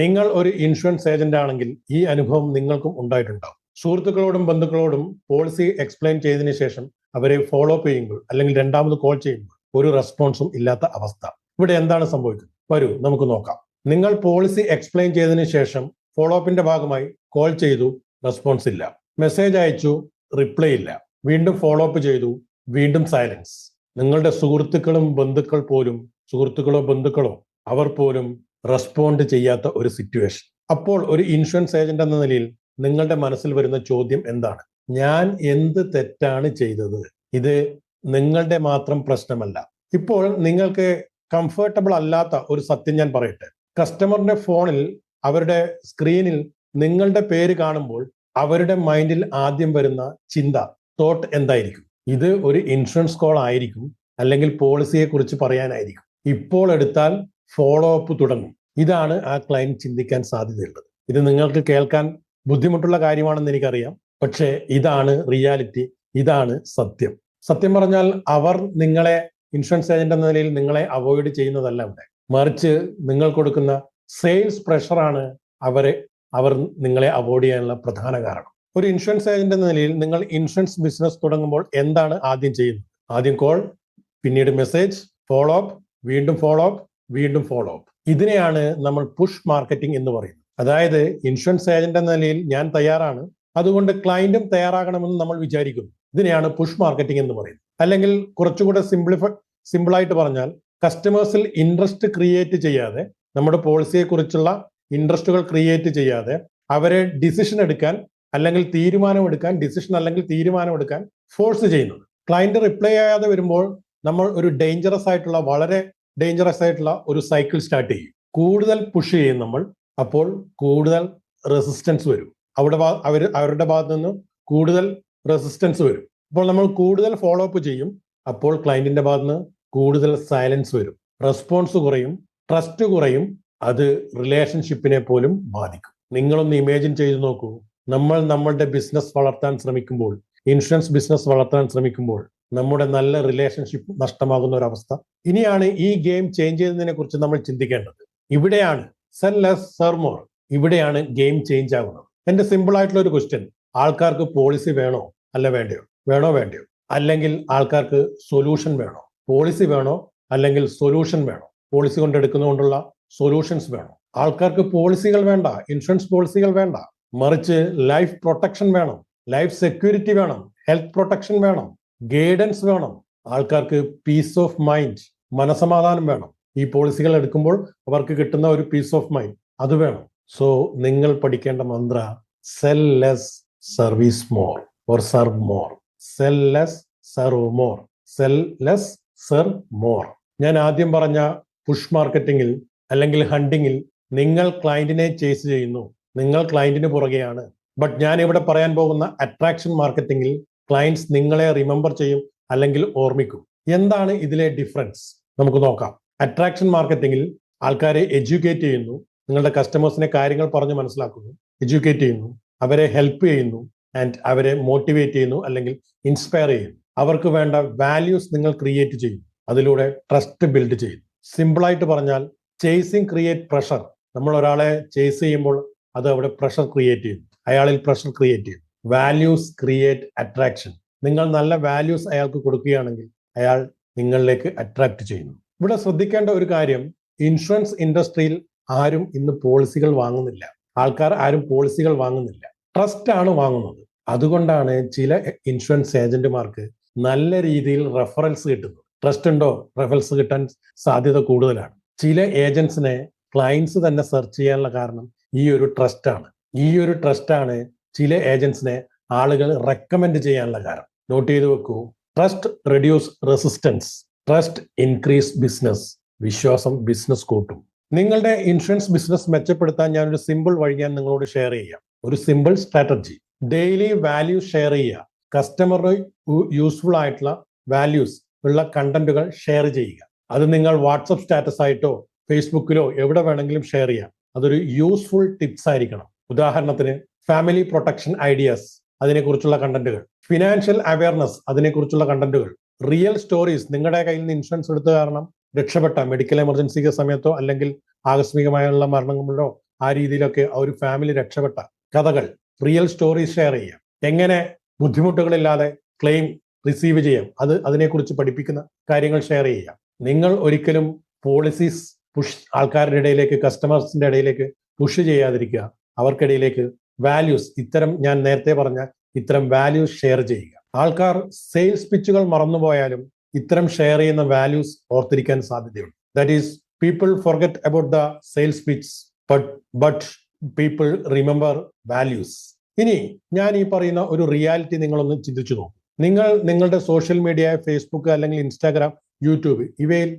നിങ്ങൾ ഒരു insurance agent ആണെങ്കിൽ ഈ അനുഭവം നിങ്ങൾക്കും ഉണ്ടായിട്ടുണ്ടാവും. സുഹൃത്തുക്കളോടും ബന്ധുക്കളോടും പോളിസി എക്സ്പ്ലെയിൻ ചെയ്തതിനു ശേഷം അവരെ ഫോളോ അപ്പ് ചെയ്യുമ്പോൾ അല്ലെങ്കിൽ രണ്ടാമത് കോൾ ചെയ്യുമ്പോൾ ഒരു റെസ്പോൺസും ഇല്ലാത്ത അവസ്ഥ. ഇവിടെ എന്താണ് സംഭവിക്കുന്നത്? വരൂ നമുക്ക് നോക്കാം. നിങ്ങൾ പോളിസി എക്സ്പ്ലെയിൻ ചെയ്തതിനു ശേഷം ഫോളോ അപ്പിന്റെ ഭാഗമായി കോൾ ചെയ്തു, റെസ്പോൺസ് ഇല്ല. മെസ്സേജ് അയച്ചു, റിപ്ലൈ ഇല്ല. വീണ്ടും ഫോളോ അപ്പ് ചെയ്തു, വീണ്ടും സൈലൻസ്. നിങ്ങളുടെ സുഹൃത്തുക്കളോ ബന്ധുക്കളോ അവർ പോലും റെസ്പോണ്ട് ചെയ്യാത്ത ഒരു സിറ്റുവേഷൻ. അപ്പോൾ ഒരു ഇൻഷുറൻസ് ഏജന്റ് എന്ന നിലയിൽ നിങ്ങളുടെ മനസ്സിൽ വരുന്ന ചോദ്യം എന്താണ്? ഞാൻ എന്ത് തെറ്റാണ് ചെയ്തത്? ഇത് നിങ്ങളുടെ മാത്രം പ്രശ്നമല്ല. ഇപ്പോൾ നിങ്ങൾക്ക് കംഫർട്ടബിൾ അല്ലാത്ത ഒരു സത്യം ഞാൻ പറയട്ടെ. കസ്റ്റമറിന്റെ ഫോണിൽ, അവരുടെ സ്ക്രീനിൽ നിങ്ങളുടെ പേര് കാണുമ്പോൾ അവരുടെ മൈൻഡിൽ ആദ്യം വരുന്ന തോട്ട് എന്തായിരിക്കും? ഇത് ഒരു ഇൻഷുറൻസ് കോൾ ആയിരിക്കും, അല്ലെങ്കിൽ പോളിസിയെ കുറിച്ച് പറയാനായിരിക്കും. ഇപ്പോൾ എടുത്താൽ ഫോളോ അപ്പ് തുടങ്ങും. ഇതാണ് ആ ക്ലയന്റ് ചിന്തിക്കാൻ സാധ്യതയുള്ളത്. ഇത് നിങ്ങൾക്ക് കേൾക്കാൻ ബുദ്ധിമുട്ടുള്ള കാര്യമാണെന്ന് എനിക്കറിയാം. പക്ഷേ ഇതാണ് റിയാലിറ്റി, ഇതാണ് സത്യം. സത്യം പറഞ്ഞാൽ അവർ നിങ്ങളെ, ഇൻഷുറൻസ് ഏജന്റ് എന്ന നിലയിൽ നിങ്ങളെ അവോയ്ഡ് ചെയ്യുന്നതല്ല ഇവിടെ. മറിച്ച് നിങ്ങൾ കൊടുക്കുന്ന സെയിൽസ് പ്രഷറാണ് അവർ നിങ്ങളെ അവോയ്ഡ് ചെയ്യാനുള്ള പ്രധാന കാരണം. ഒരു ഇൻഷുറൻസ് ഏജന്റ് എന്ന നിലയിൽ നിങ്ങൾ ഇൻഷുറൻസ് ബിസിനസ് തുടങ്ങുമ്പോൾ എന്താണ് ആദ്യം ചെയ്യുന്നത്? ആദ്യം കോൾ, പിന്നീട് മെസ്സേജ്, ഫോളോ അപ്പ്, വീണ്ടും ഫോളോ അപ്പ്, വീണ്ടും ഫോളോ അപ്പ്. ഇതിനെയാണ് നമ്മൾ പുഷ് മാർക്കറ്റിംഗ് എന്ന് പറയുന്നത്. അതായത് ഇൻഷുറൻസ് ഏജന്റ് എന്ന നിലയിൽ ഞാൻ തയ്യാറാണ്, അതുകൊണ്ട് ക്ലയന്റും തയ്യാറാകണമെന്ന് നമ്മൾ വിചാരിക്കുന്നു. ഇതിനെയാണ് പുഷ് മാർക്കറ്റിംഗ് എന്ന് പറയുന്നത്. അല്ലെങ്കിൽ കുറച്ചുകൂടെ സിമ്പിളായിട്ട് പറഞ്ഞാൽ, കസ്റ്റമേഴ്സിൽ ഇൻട്രസ്റ്റ് ക്രിയേറ്റ് ചെയ്യാതെ, നമ്മുടെ പോളിസിയെ കുറിച്ചുള്ള ഇൻട്രസ്റ്റുകൾ ക്രിയേറ്റ് ചെയ്യാതെ അവരെ ഡിസിഷൻ എടുക്കാൻ അല്ലെങ്കിൽ തീരുമാനമെടുക്കാൻ ഫോഴ്സ് ചെയ്യുന്നത്. ക്ലയന്റ് റിപ്ലൈ ചെയ്യാതെ വരുമ്പോൾ നമ്മൾ ഒരു വളരെ ഡേഞ്ചറസ് ആയിട്ടുള്ള ഒരു സൈക്കിൾ സ്റ്റാർട്ട് ചെയ്യും. കൂടുതൽ പുഷ് ചെയ്യും നമ്മൾ. അപ്പോൾ കൂടുതൽ റെസിസ്റ്റൻസ് വരും. അവരുടെ ഭാഗത്ത് നിന്ന് കൂടുതൽ റെസിസ്റ്റൻസ് വരും. അപ്പോൾ നമ്മൾ കൂടുതൽ ഫോളോ അപ്പ് ചെയ്യും. അപ്പോൾ ക്ലയന്റിന്റെ ഭാഗത്ത് നിന്ന് കൂടുതൽ സൈലൻസ് വരും. റെസ്പോൺസ് കുറയും, ട്രസ്റ്റ് കുറയും. അത് റിലേഷൻഷിപ്പിനെ പോലും ബാധിക്കും. നിങ്ങളൊന്ന് ഇമാജിൻ ചെയ്ത് നോക്കൂ. നമ്മളുടെ ബിസിനസ് വളർത്താൻ ശ്രമിക്കുമ്പോൾ, ഇൻഷുറൻസ് ബിസിനസ് വളർത്താൻ ശ്രമിക്കുമ്പോൾ നമ്മുടെ നല്ല റിലേഷൻഷിപ്പ് നഷ്ടമാകുന്ന ഒരു അവസ്ഥ. ഇനിയാണ് ഈ ഗെയിം ചേഞ്ച് ചെയ്യുന്നതിനെ കുറിച്ച് നമ്മൾ ചിന്തിക്കേണ്ടത്. ഇവിടെയാണ് സെൽ ലെസ് സെർവ് മോർ. ഇവിടെയാണ് ഗെയിം ചേഞ്ച് ആകുന്നത്. എന്റെ സിമ്പിൾ ആയിട്ടുള്ള ഒരു ക്വസ്റ്റ്യൻ: ആൾക്കാർക്ക് പോളിസി വേണോ വേണ്ടയോ? അല്ലെങ്കിൽ ആൾക്കാർക്ക് സൊല്യൂഷൻ വേണോ? പോളിസി വേണോ അല്ലെങ്കിൽ സൊല്യൂഷൻ വേണോ? പോളിസി കൊണ്ടെടുക്കുന്നതുകൊണ്ടുള്ള സൊല്യൂഷൻസ് വേണോ? ആൾക്കാർക്ക് പോളിസികൾ വേണ്ട, ഇൻഷുറൻസ് പോളിസികൾ വേണ്ട. മറിച്ച് ലൈഫ് പ്രൊട്ടക്ഷൻ വേണം, ലൈഫ് സെക്യൂരിറ്റി വേണം, ഹെൽത്ത് പ്രൊട്ടക്ഷൻ വേണം, ഗൈഡൻസ് വേണം. ആൾക്കാർക്ക് പീസ് ഓഫ് മൈൻഡ്, മനസമാധാനം വേണം. ഈ പോളിസികൾ എടുക്കുമ്പോൾ അവർക്ക് കിട്ടുന്ന ഒരു പീസ് ഓഫ് മൈൻഡ്, അത് വേണം. സോ നിങ്ങൾ പഠിക്കേണ്ട മന്ത്ര: sell less, service more, or serve more. Sell less, serve more. Sell less, serve more. ഞാൻ ആദ്യം പറഞ്ഞ പുഷ് മാർക്കറ്റിംഗിൽ അല്ലെങ്കിൽ ഹണ്ടിങ്ങിൽ നിങ്ങൾ ക്ലയന്റിനെ ചേസ് ചെയ്യുന്നു, നിങ്ങൾ ക്ലയന്റിന് പുറകെയാണ്. ബട്ട് ഞാൻ ഇവിടെ പറയാൻ പോകുന്ന അട്രാക്ഷൻ മാർക്കറ്റിംഗിൽ ക്ലയന്റ്സ് നിങ്ങളെ റിമെമ്പർ ചെയ്യും അല്ലെങ്കിൽ ഓർമ്മിക്കും. എന്താണ് ഇതിലെ ഡിഫറൻസ്? നമുക്ക് നോക്കാം. അട്രാക്ഷൻ മാർക്കറ്റിംഗിൽ ആൾക്കാരെ എഡ്യൂക്കേറ്റ് ചെയ്യുന്നു, നിങ്ങളുടെ കസ്റ്റമേഴ്സിനെ കാര്യങ്ങൾ പറഞ്ഞ് മനസ്സിലാക്കുന്നു, എഡ്യൂക്കേറ്റ് ചെയ്യുന്നു, അവരെ ഹെൽപ്പ് ചെയ്യുന്നു, ആൻഡ് അവരെ മോട്ടിവേറ്റ് ചെയ്യുന്നു അല്ലെങ്കിൽ ഇൻസ്പയർ ചെയ്യുന്നു. അവർക്ക് വേണ്ട വാല്യൂസ് നിങ്ങൾ ക്രിയേറ്റ് ചെയ്യും, അതിലൂടെ ട്രസ്റ്റ് ബിൽഡ് ചെയ്യും. സിമ്പിളായിട്ട് പറഞ്ഞാൽ, ചേസിങ് ക്രിയേറ്റ് പ്രഷർ. നമ്മൾ ഒരാളെ ചേസ് ചെയ്യുമ്പോൾ അത് അവിടെ പ്രഷർ ക്രിയേറ്റ് ചെയ്യും, അയാളിൽ പ്രഷർ ക്രിയേറ്റ് ചെയ്യും. Values create attraction. നിങ്ങൾ നല്ല വാല്യൂസ് അയാൾക്ക് കൊടുക്കുകയാണെങ്കിൽ അയാൾ നിങ്ങളിലേക്ക് അട്രാക്ട് ചെയ്യുന്നു. ഇവിടെ ശ്രദ്ധിക്കേണ്ട ഒരു കാര്യം, ഇൻഷുറൻസ് ഇൻഡസ്ട്രിയിൽ ആരും ഇന്ന് പോളിസികൾ വാങ്ങുന്നില്ല. ആൾക്കാർ ആരും പോളിസികൾ വാങ്ങുന്നില്ല, ട്രസ്റ്റ് ആണ് വാങ്ങുന്നത്. അതുകൊണ്ടാണ് ചില ഇൻഷുറൻസ് ഏജന്റുമാർക്ക് നല്ല രീതിയിൽ റെഫറൻസ് കിട്ടുന്നത്. ട്രസ്റ്റ് ഉണ്ടോ? റെഫറൻസ് കിട്ടാൻ സാധ്യത കൂടുതലാണ്. ചില ഏജന്റ്സിനെ ക്ലയൻസ് തന്നെ സെർച്ച് ചെയ്യാനുള്ള കാരണം ഈ ഒരു ട്രസ്റ്റ് ആണ് ചില ഏജന്റ്സിനെ ആളുകൾ റെക്കമെൻഡ് ചെയ്യാനുള്ള കാരണം. നോട്ട് ചെയ്ത് വെക്കൂ: trust reduce resistance, trust increase business. വിശ്വാസം ബിസിനസ് കൂട്ടും. നിങ്ങളുടെ ഇൻഷുറൻസ് ബിസിനസ് മെച്ചപ്പെടുത്താൻ ഞാനൊരു സിമ്പിൾ വഴി ഞാൻ നിങ്ങളോട് ഷെയർ ചെയ്യാം. ഒരു simple strategy: daily value share ചെയ്യുക. കസ്റ്റമറിന് യൂസ്ഫുൾ ആയിട്ടുള്ള വാല്യൂസ് ഉള്ള കണ്ടന്റുകൾ ഷെയർ ചെയ്യുക. അത് നിങ്ങൾ വാട്സപ്പ് സ്റ്റാറ്റസ് ആയിട്ടോ ഫേസ്ബുക്കിലോ എവിടെ വേണമെങ്കിലും ഷെയർ ചെയ്യാം. അതൊരു യൂസ്ഫുൾ ടിപ്സ് ആയിരിക്കണം. ഉദാഹരണത്തിന്, ഫാമിലി പ്രൊട്ടക്ഷൻ ഐഡിയാസ്, അതിനെക്കുറിച്ചുള്ള കണ്ടന്റുകൾ. ഫിനാൻഷ്യൽ അവയർനെസ്, അതിനെക്കുറിച്ചുള്ള കണ്ടന്റുകൾ. റിയൽ സ്റ്റോറീസ്, നിങ്ങളുടെ കയ്യിൽ നിന്ന് ഇൻഷുറൻസ് എടുത്ത കാരണം രക്ഷപ്പെട്ട മെഡിക്കൽ എമർജൻസിക്ക് സമയത്തോ അല്ലെങ്കിൽ ആകസ്മികമായുള്ള മരണങ്ങളിലോ ആ രീതിയിലൊക്കെ ആ ഒരു ഫാമിലി രക്ഷപ്പെട്ട കഥകൾ, റിയൽ സ്റ്റോറീസ് ഷെയർ ചെയ്യാം. എങ്ങനെ ബുദ്ധിമുട്ടുകളില്ലാതെ ക്ലെയിം റിസീവ് ചെയ്യാം, അതിനെക്കുറിച്ച് പഠിപ്പിക്കുന്ന കാര്യങ്ങൾ ഷെയർ ചെയ്യാം. നിങ്ങൾ ഒരിക്കലും പോളിസീസ് ആൾക്കാരുടെ ഇടയിലേക്ക്, കസ്റ്റമേഴ്സിന്റെ ഇടയിലേക്ക് പുഷ് ചെയ്യാതിരിക്കുക. അവർക്കിടയിലേക്ക് വാല്യൂസ്, ഞാൻ നേരത്തെ പറഞ്ഞ ഇത്തരം വാല്യൂസ് ഷെയർ ചെയ്യുക. ആൾക്കാർ സെയിൽസ് പിച്ചുകൾ മറന്നുപോയാലും ഇത്തരം ഷെയർ ചെയ്യുന്ന വാല്യൂസ് ഓർത്തിരിക്കാൻ സാധ്യതയുണ്ട്. That is, people forget about the sales pitch, but people remember values. ഇനി ഞാൻ ഈ പറയുന്ന ഒരു റിയാലിറ്റി നിങ്ങളൊന്ന് ചിന്തിച്ചു നോക്കും. നിങ്ങളുടെ സോഷ്യൽ മീഡിയ, ഫേസ്ബുക്ക് അല്ലെങ്കിൽ ഇൻസ്റ്റാഗ്രാം, യൂട്യൂബ്, ഇവയിൽ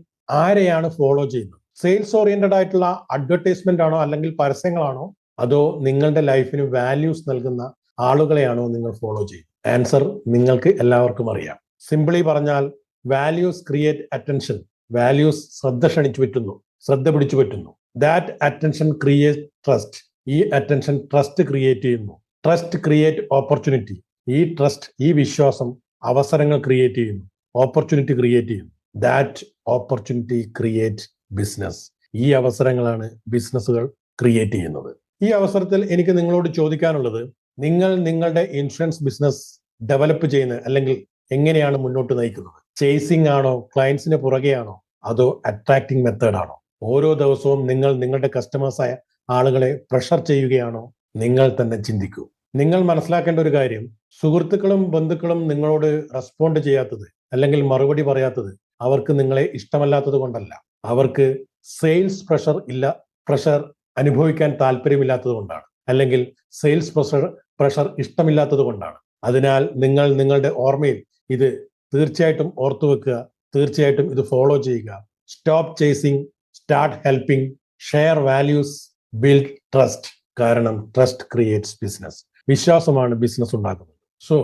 ആരെയാണ് ഫോളോ ചെയ്യുന്നത്? സെയിൽസ് ഓറിയന്റഡ് ആയിട്ടുള്ള അഡ്വർടൈസ്മെന്റ് ആണോ, അല്ലെങ്കിൽ പരസ്യങ്ങളാണോ, അതോ നിങ്ങളുടെ ലൈഫിന് വാല്യൂസ് നൽകുന്ന ആളുകളെയാണോ നിങ്ങൾ ഫോളോ ചെയ്യുന്നത്? ആൻസർ നിങ്ങൾക്ക് എല്ലാവർക്കും അറിയാം. സിംപിളി പറഞ്ഞാൽ, വാല്യൂസ് ക്രിയേറ്റ് അറ്റൻഷൻ. വാല്യൂസ് ശ്രദ്ധ പിടിച്ചു പറ്റുന്നു. That attention create trust. ഈ അറ്റൻഷൻ ട്രസ്റ്റ് ക്രിയേറ്റ് ചെയ്യുന്നു. Trust create opportunity. ഈ വിശ്വാസം അവസരങ്ങൾ ക്രിയേറ്റ് ചെയ്യുന്നു, ഓപ്പർച്യൂണിറ്റി ക്രിയേറ്റ് ചെയ്യുന്നു. That opportunity create business. ഈ അവസരങ്ങളാണ് ബിസിനസ്സുകൾ ക്രിയേറ്റ് ചെയ്യുന്നത്. ഈ അവസരത്തിൽ എനിക്ക് നിങ്ങളോട് ചോദിക്കാനുള്ളത്, നിങ്ങളുടെ ഇൻഷുറൻസ് ബിസിനസ് ഡെവലപ്പ് ചെയ്യുന്നത്, അല്ലെങ്കിൽ എങ്ങനെയാണ് മുന്നോട്ട് നയിക്കുന്നത്? ചേസിംഗ് ആണോ, ക്ലയൻസിന് പുറകെയാണോ, അതോ അട്രാക്ടിങ് മെത്തേഡാണോ? ഓരോ ദിവസവും നിങ്ങളുടെ കസ്റ്റമേഴ്സായ ആളുകളെ പ്രഷർ ചെയ്യുകയാണോ? നിങ്ങൾ തന്നെ ചിന്തിക്കൂ. നിങ്ങൾ മനസ്സിലാക്കേണ്ട ഒരു കാര്യം, സുഹൃത്തുക്കളും ബന്ധുക്കളും നിങ്ങളോട് റെസ്പോണ്ട് ചെയ്യാത്തത്, അല്ലെങ്കിൽ മറുപടി പറയാത്തത് അവർക്ക് നിങ്ങളെ ഇഷ്ടമല്ലാത്തത് കൊണ്ടല്ല. അവർക്ക് സെയിൽസ് പ്രഷർ അനുഭവിക്കാൻ താല്പര്യമില്ലാത്തത് കൊണ്ടാണ്, അല്ലെങ്കിൽ സെയിൽസ് പ്രഷർ ഇഷ്ടമില്ലാത്തത് കൊണ്ടാണ്. അതിനാൽ നിങ്ങളുടെ ഓർമ്മയിൽ ഇത് തീർച്ചയായിട്ടും ഓർത്തു വെക്കുക. തീർച്ചയായിട്ടും ഇത് ഫോളോ ചെയ്യുക. Stop chasing, start helping, share values, build trust. കാരണം ട്രസ്റ്റ് ക്രിയേറ്റ്സ് ബിസിനസ്. വിശ്വാസമാണ് ബിസിനസ് ഉണ്ടാക്കുന്നത്. സോ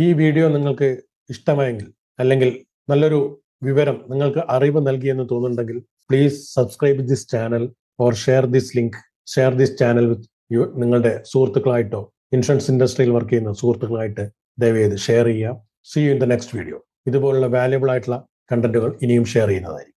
ഈ വീഡിയോ നിങ്ങൾക്ക് ഇഷ്ടമായെങ്കിൽ, അല്ലെങ്കിൽ നല്ലൊരു വിവരം, നിങ്ങൾക്ക് അറിവ് നൽകിയെന്ന് തോന്നുന്നുണ്ടെങ്കിൽ, please subscribe this channel or share this channel with നിങ്ങളുടെ സുഹൃത്തുക്കളായിട്ടോ, ഇൻഷുറൻസ് ഇൻഡസ്ട്രിയിൽ വർക്ക് ചെയ്യുന്ന സുഹൃത്തുക്കളായിട്ട് ദയവേത് ഷെയർ ചെയ്യുക. See you in the next video. ഇതുപോലുള്ള വാല്യുബിൾ ആയിട്ടുള്ള കണ്ടന്റുകൾ ഇനിയും ഷെയർ ചെയ്യുന്നതായിരിക്കും.